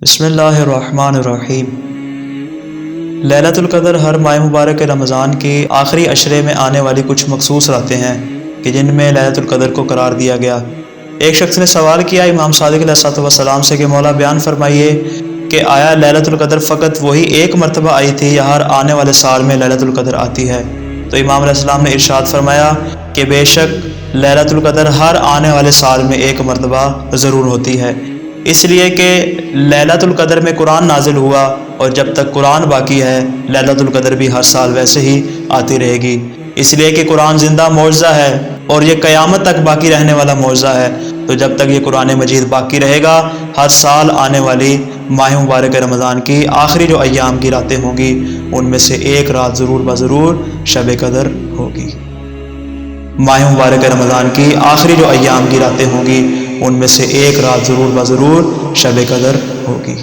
बिस्मिल्लाहिर्रहमानिर्रहीम। लैलतुल क़द्र हर माह मुबारक रमज़ान के आखिरी अशरे में आने वाली कुछ मखसूस रातें हैं कि जिनमें लैलतुल क़द्र को करार दिया गया। एक शख्स ने सवाल किया इमाम सादिक़ अलैहिस्सलाम से कि मौला बयान फरमाइए कि आया लैलतुल क़द्र फ़कत वही एक मरतबा आई थी या हर आने वाले साल में लैलतुल क़द्र आती है? तो इमाम अलैहिस्सलाम ने इरशाद फरमाया कि बेशक लैलतुल क़द्र हर आने वाले साल में एक मरतबा ज़रूर होती है, इसलिए कि लैलतुल क़द्र में कुरान नाजिल हुआ और जब तक कुरान बाकी है लैलतुल क़द्र भी हर साल वैसे ही आती रहेगी, इसलिए कि कुरान ज़िंदा मौजज़ा है और ये क़यामत तक बाकी रहने वाला मौजज़ा है। तो जब तक ये कुरान मजीद बाकी रहेगा हर साल आने वाली माह मुबारक रमज़ान की आखिरी जो अय्याम की रातें होंगी उनमें से एक रात ज़रूर बज़रूर शब क़द्र होगी। माह मुबारक रमज़ान की आखिरी जो अय्याम की रातें होंगी उनमें से एक रात ज़रूर बज़रूर शब क़द्र होगी।